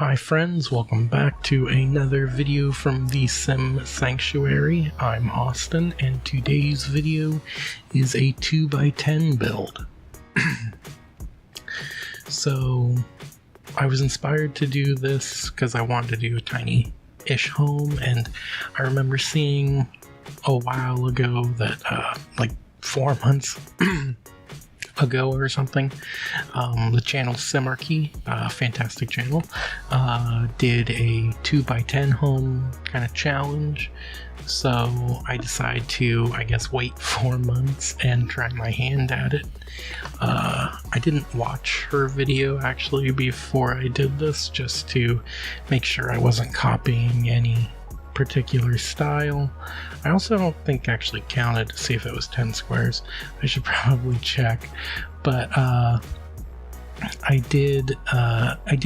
Hi friends, welcome back to another video from TheSimSanctuary. I'm Austin, and today's video is a 2x10 build. So, I was inspired to do this because I wanted to do a tiny-ish home, and I remember seeing a while ago that, like 4 months ago or something, the channel Simarchy, fantastic channel, did a 2x10 home kind of challenge. So I decided to, I guess, wait 4 months and try my hand at it. I didn't watch her video actually before I did this, just to make sure I wasn't copying any particular style. I also don't think actually counted to see if it was 10 squares. I should probably check, but I did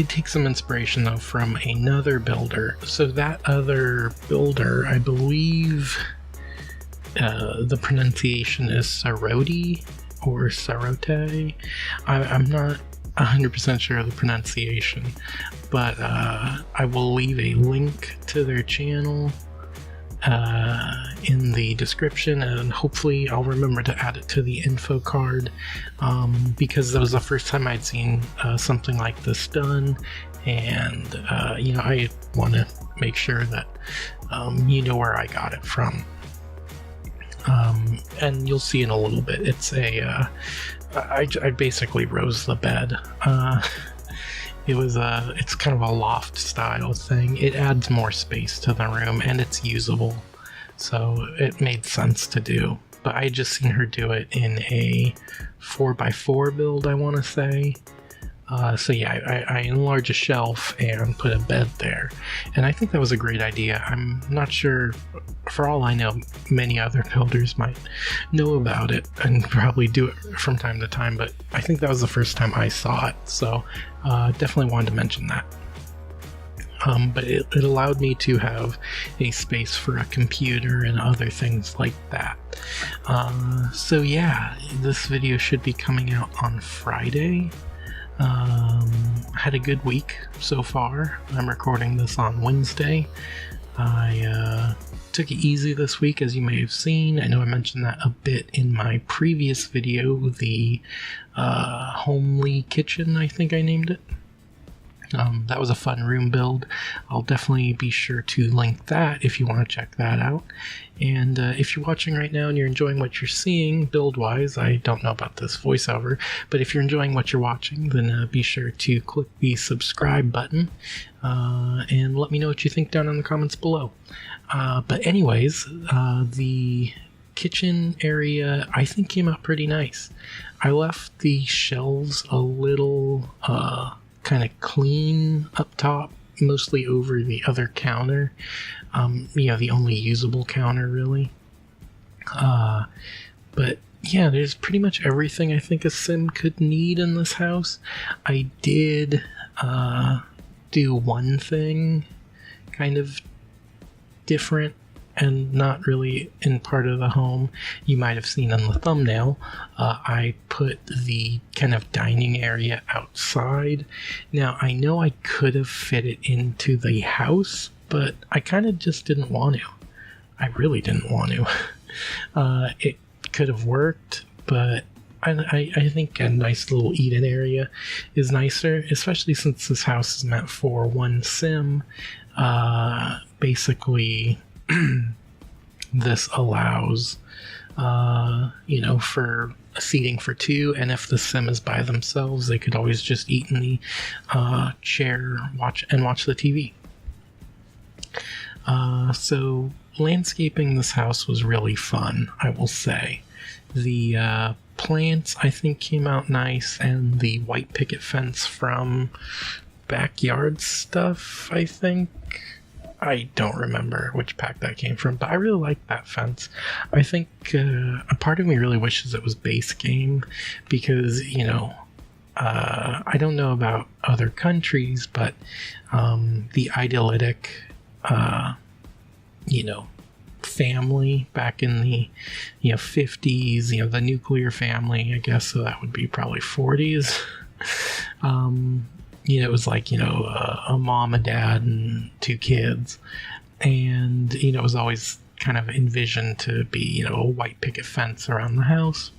take some inspiration though from another builder. So that other builder, I believe the pronunciation is Saroti or Sarote. I'm not 100% sure of the pronunciation, but I will leave a link to their channel in the description, and hopefully I'll remember to add it to the info card, because that was the first time I'd seen something like this done, and you know, I want to make sure that you know where I got it from. And you'll see in a little bit. It's a I basically rose the bed. It's kind of a loft style thing. It adds more space to the room and it's usable, so it made sense to do. But I had just seen her do it in a 4x4 build, I want to say. So yeah, I enlarged a shelf and put a bed there, and I think that was a great idea. I'm not sure, for all I know, many other builders might know about it and probably do it from time to time, but I think that was the first time I saw it, so definitely wanted to mention that. But it allowed me to have a space for a computer and other things like that. So yeah, this video should be coming out on Friday. Had a good week so far. I'm recording this on Wednesday. I took it easy this week, as you may have seen. I know I mentioned that a bit in my previous video, the homely kitchen, I think I named it. That was a fun room build. I'll definitely be sure to link that if you want to check that out. And if you're watching right now and you're enjoying what you're seeing build-wise, I don't know about this voiceover, but if you're enjoying what you're watching, then be sure to click the subscribe button and let me know what you think down in the comments below. But anyways, the kitchen area I think came out pretty nice. I left the shelves a little kind of clean up top, mostly over the other counter. Yeah, the only usable counter really. But yeah, there's pretty much everything I think a sim could need in this house. I did do one thing kind of different and not really in part of the home. You might have seen on the thumbnail, I put the kind of dining area outside. Now, I know I could have fit it into the house, but I kind of just didn't want to. I really didn't want to. It could have worked, but I think a nice little eat-in area is nicer, especially since this house is meant for one sim. Basically, this allows, you know, for seating for two, and if the sim is by themselves, they could always just eat in the chair, watch the TV. So landscaping this house was really fun, I will say. The plants, I think, came out nice, and the white picket fence from Backyard Stuff, I think. I don't remember which pack that came from, but I really like that fence. I think a part of me really wishes it was base game, because, you know, I don't know about other countries, but the idyllic, you know, family back in the 50s, the nuclear family, I guess, so that would be probably 40s. it was like, a mom, a dad, and 2 kids. And, it was always kind of envisioned to be, a white picket fence around the house.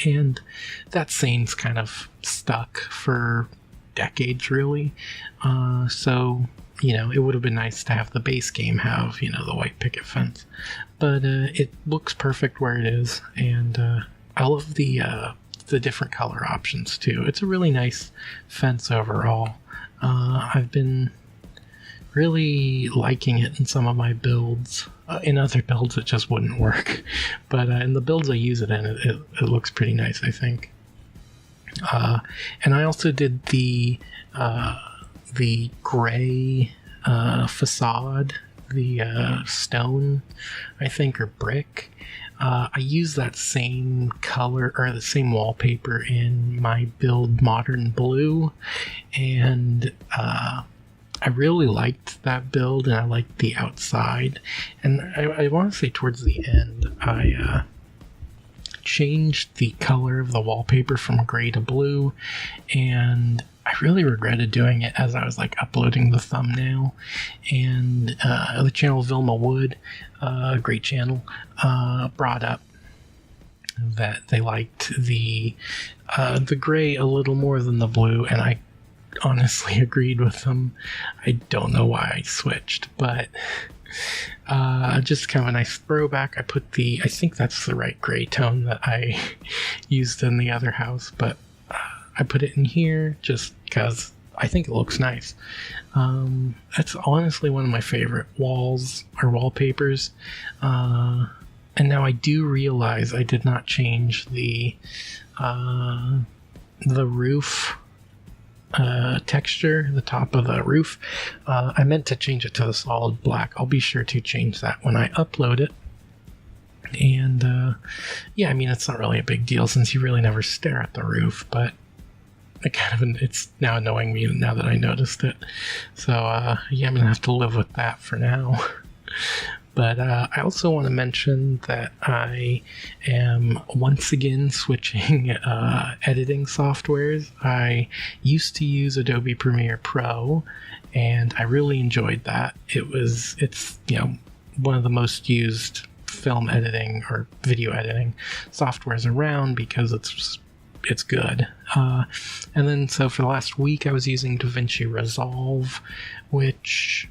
And that scene's kind of stuck for decades, really. So, it would have been nice to have the base game have, the white picket fence. But it looks perfect where it is, and I love the different color options, too. It's a really nice fence overall. I've been really liking it in some of my builds. In other builds, it just wouldn't work. But in the builds I use it in, it looks pretty nice, I think. And I also did the gray facade, the stone, I think, or brick. I use that same color, or the same wallpaper in my build Modern Blue, and I really liked that build, and I liked the outside. And I want to say towards the end, I changed the color of the wallpaper from gray to blue, and I really regretted doing it as I was uploading the thumbnail. And the channel Vilma Wood, great channel, brought up that they liked the gray a little more than the blue, and I honestly agreed with them. I don't know why I switched, but just kind of a nice throwback. I think that's the right gray tone that I used in the other house, but I put it in here just because I think it looks nice. That's honestly one of my favorite walls or wallpapers. And now I do realize I did not change the roof texture, the top of the roof. I meant to change it to the solid black. I'll be sure to change that when I upload it. And yeah, I mean, it's not really a big deal since you really never stare at the roof, but it's now annoying me now that I noticed it. So yeah, I'm gonna have to live with that for now. But I also want to mention that I am once again switching editing softwares. I used to use Adobe Premiere Pro, and I really enjoyed that. It's one of the most used film editing or video editing softwares around because it's good. And then so for the last week I was using DaVinci Resolve, which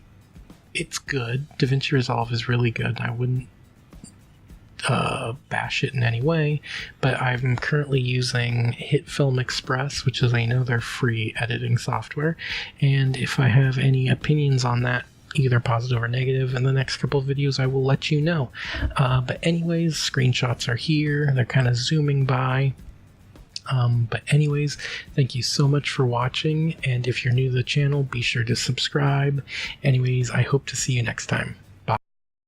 it's good. DaVinci Resolve is really good. I wouldn't bash it in any way, but I'm currently using HitFilm Express, which is another free editing software, and if I have any opinions on that, either positive or negative, in the next couple of videos I will let you know. But anyways, screenshots are here. They're kind of zooming by. But anyways, thank you so much for watching, and if you're new to the channel, be sure to subscribe. Anyways, I hope to see you next time.